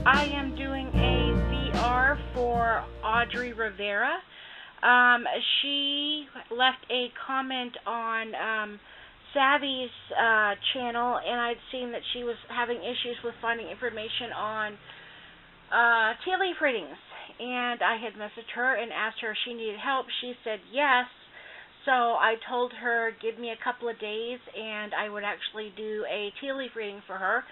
I am doing a VR for Audrey Rivera. She left a comment on Savvy's channel, and I'd seen that she was having issues with finding information on tea leaf readings. And I had messaged her and asked her if she needed help. She said yes. So I told her, give me a couple of days, and I would actually do a tea leaf reading for her.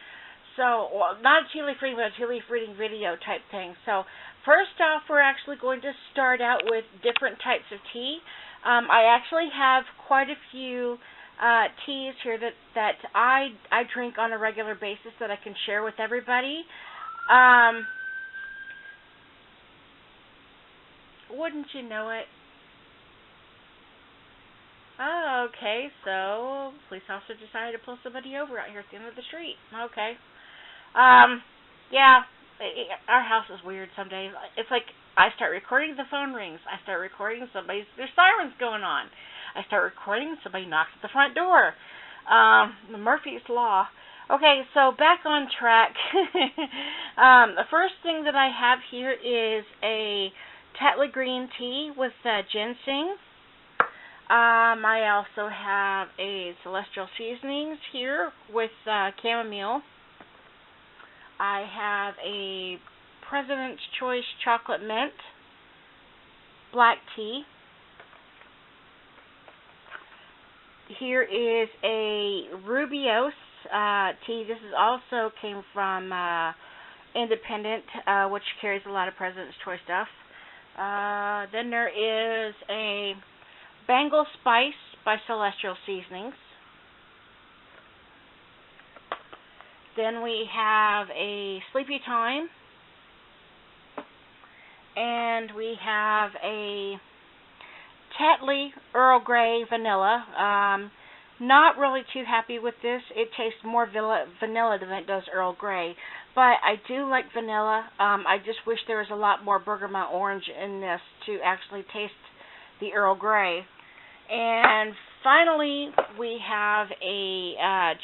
So, well, not a tea leaf reading, but a tea leaf reading video type thing. So, first off, we're actually going to start out with different types of tea. I actually have quite a few teas here that I drink on a regular basis that I can share with everybody. Wouldn't you know it? Oh, okay, so police officer decided to pull somebody over out here at the end of the street. Okay. Yeah, our house is weird some days. It's like I start recording, the phone rings. I start recording, there's sirens going on. I start recording, somebody knocks at the front door. The Murphy's Law. Okay, so back on track. The first thing that I have here is a Tetley green tea with ginseng. I also have a Celestial Seasonings here with chamomile. I have a President's Choice Chocolate Mint black tea. Here is a Rubios tea. This is also came from Independent, which carries a lot of President's Choice stuff. Then there is a Bengal Spice by Celestial Seasonings. Then we have a Sleepy Time. And we have a Tetley Earl Grey Vanilla. Not really too happy with this. It tastes more vanilla than it does Earl Grey. But I do like vanilla. I just wish there was a lot more bergamot orange in this to actually taste the Earl Grey. And finally, we have a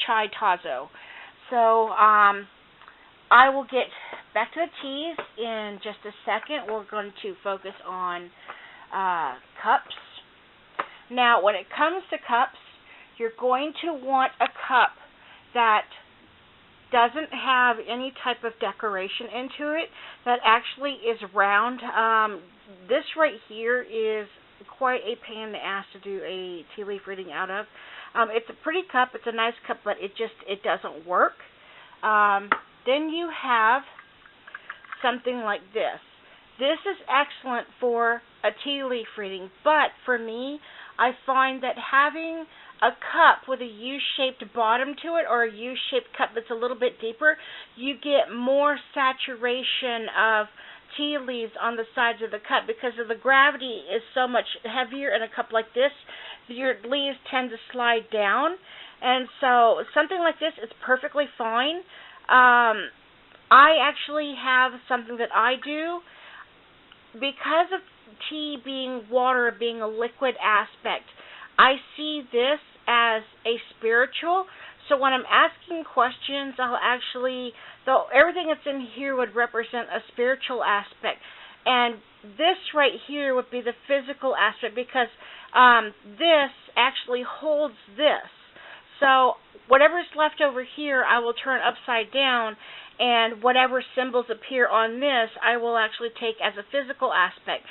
Chai Tazo. So, I will get back to the teas in just a second. We're going to focus on cups. Now, when it comes to cups, you're going to want a cup that doesn't have any type of decoration into it, that actually is round. This right here is quite a pain in the ass to do a tea leaf reading out of. It's a pretty cup, it's a nice cup, but it doesn't work. Then you have something like this. This is excellent for a tea leaf reading, but for me, I find that having a cup with a U-shaped bottom to it, or a U-shaped cup that's a little bit deeper, you get more saturation of tea leaves on the sides of the cup because of the gravity is so much heavier in a cup like this. Your leaves tend to slide down, and so something like this is perfectly fine. I actually have something that I do because of tea being water, being a liquid aspect. I see this as a spiritual. So when I'm asking questions, I'll actually, though everything that's in here would represent a spiritual aspect. And this right here would be the physical aspect because this actually holds this. So whatever's left over here, I will turn upside down, and whatever symbols appear on this, I will actually take as a physical aspect.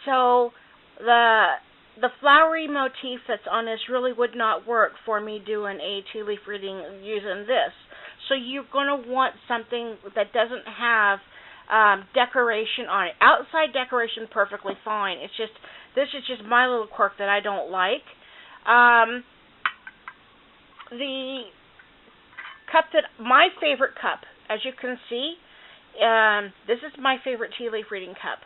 So the flowery motif that's on this really would not work for me doing a tea leaf reading using this. So you're going to want something that doesn't have decoration on it. Outside decoration, perfectly fine. It's just, this is just my little quirk that I don't like. The cup my favorite cup, as you can see, this is my favorite tea leaf reading cup.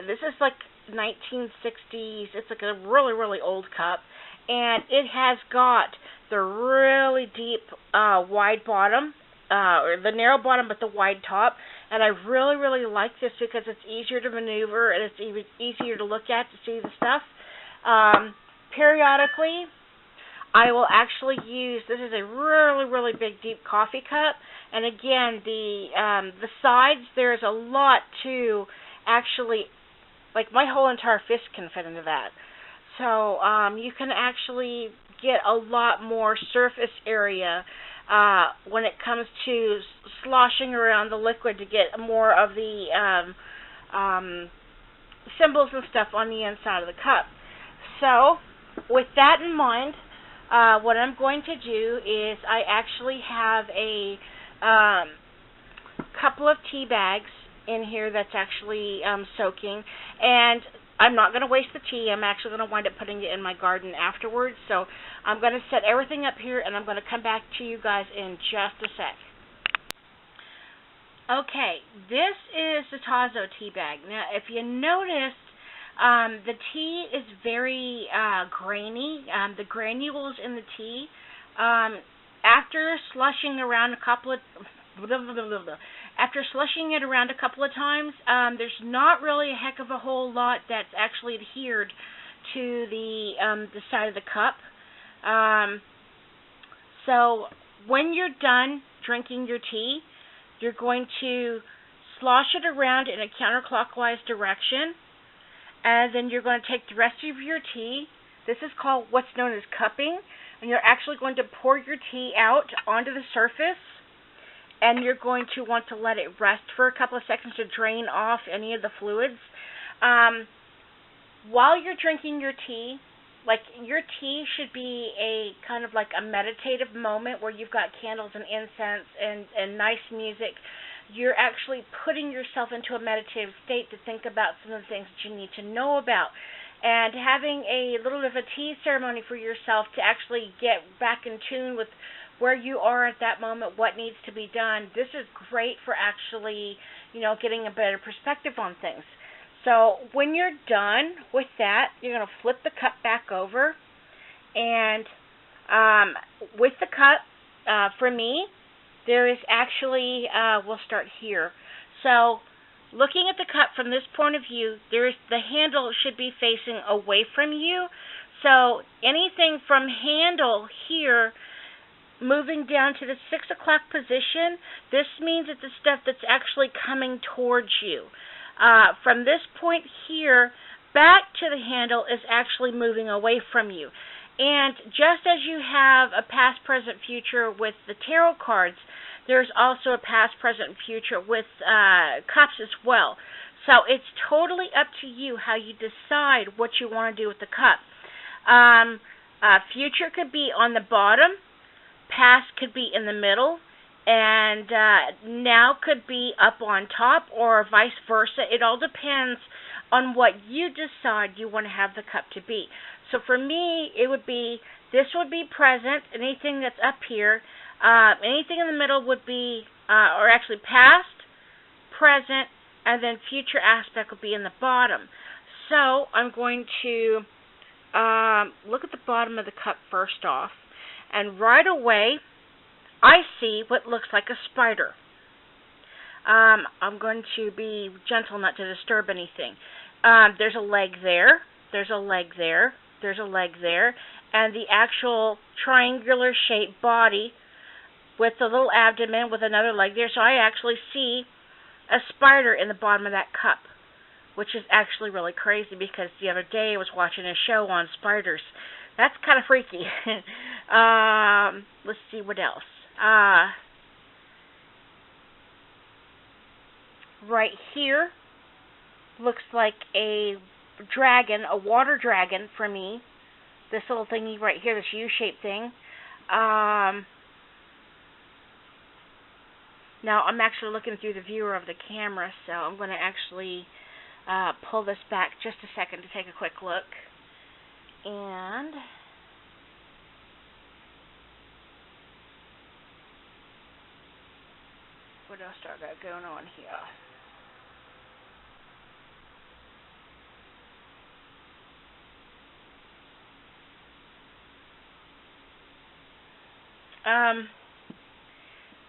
This is like 1960s. It's like a really, really old cup, and it has got the really deep wide bottom, or the narrow bottom but the wide top, and I really, really like this because it's easier to maneuver and it's even easier to look at to see the stuff. Periodically, I will actually use, this is a really, really big, deep coffee cup. And again, the sides, there's a lot to actually, like my whole entire fist can fit into that. So you can actually get a lot more surface area when it comes to sloshing around the liquid to get more of the symbols and stuff on the inside of the cup. So with that in mind, what I'm going to do is I actually have a couple of tea bags in here that's actually soaking, and I'm not going to waste the tea. I'm actually going to wind up putting it in my garden afterwards. So I'm going to set everything up here, and I'm going to come back to you guys in just a sec. Okay, this is the Tazo tea bag. Now, if you notice, the tea is very grainy. The granules in the tea, after slushing around a couple of times, there's not really a heck of a whole lot that's actually adhered to the side of the cup. So when you're done drinking your tea, you're going to slosh it around in a counterclockwise direction, and then you're going to take the rest of your tea. This is called what's known as cupping, and you're actually going to pour your tea out onto the surface, and you're going to want to let it rest for a couple of seconds to drain off any of the fluids. While you're drinking your tea, like your tea should be a kind of like a meditative moment where you've got candles and incense and nice music. You're actually putting yourself into a meditative state to think about some of the things that you need to know about. And having a little bit of a tea ceremony for yourself to actually get back in tune with where you are at that moment, what needs to be done. This is great for actually, getting a better perspective on things. So when you're done with that, you're going to flip the cup back over. And with the cup, for me, there is actually, we'll start here. So looking at the cup from this point of view, the handle should be facing away from you. So anything from handle here moving down to the 6 o'clock position, this means it's the stuff that's actually coming towards you. From this point here, back to the handle is actually moving away from you. And just as you have a past, present, future with the tarot cards, there's also a past, present, future with cups as well. So it's totally up to you how you decide what you want to do with the cup. Future could be on the bottom, past could be in the middle, and now could be up on top, or vice versa. It all depends on what you decide you want to have the cup to be. So for me, this would be present, anything that's up here. Anything in the middle would be, or actually past, present, and then future aspect would be in the bottom. So I'm going to look at the bottom of the cup first off, and right away I see what looks like a spider. I'm going to be gentle not to disturb anything. There's a leg there, there's a leg there, there's a leg there, and the actual triangular shaped body with the little abdomen with another leg there. So I actually see a spider in the bottom of that cup, which is actually really crazy because the other day I was watching a show on spiders. That's kind of freaky. Let's see what else. Right here looks like a dragon, a water dragon for me. This little thingy right here, this U-shaped thing. Now, I'm actually looking through the viewer of the camera, so I'm going to actually pull this back just a second to take a quick look. And what else do I got going on here?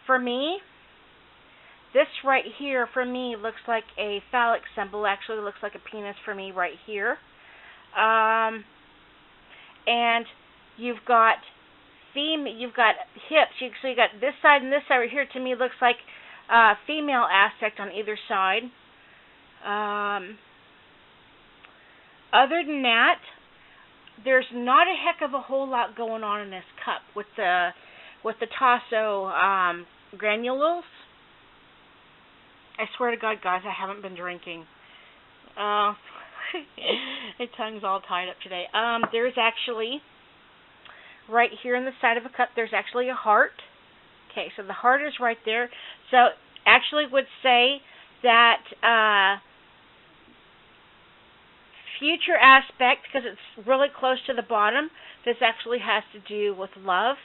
For me, this right here, for me, looks like a phallic symbol. Actually looks like a penis for me right here. And you've got you've got hips. So you got this side and this side right here. To me, looks like female aspect on either side. Other than that, there's not a heck of a whole lot going on in this cup with the Tasso granules. I swear to God, guys, I haven't been drinking. My tongue's all tied up today. There's actually, right here in the side of a cup, there's actually a heart. Okay, so the heart is right there. So actually would say that future aspect, because it's really close to the bottom, this actually has to do with love.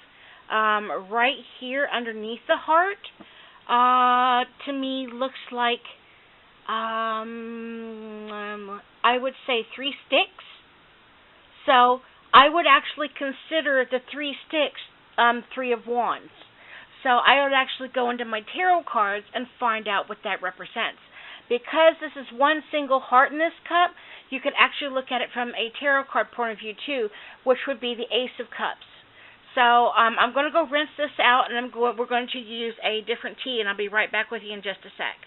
Right here underneath the heart, to me looks like, I would say 3 sticks. So I would actually consider the 3 sticks 3 of wands. So I would actually go into my tarot cards and find out what that represents. Because this is one single heart in this cup, you could actually look at it from a tarot card point of view too, which would be the Ace of Cups. So I'm going to go rinse this out, and we're going to use a different tea, and I'll be right back with you in just a sec.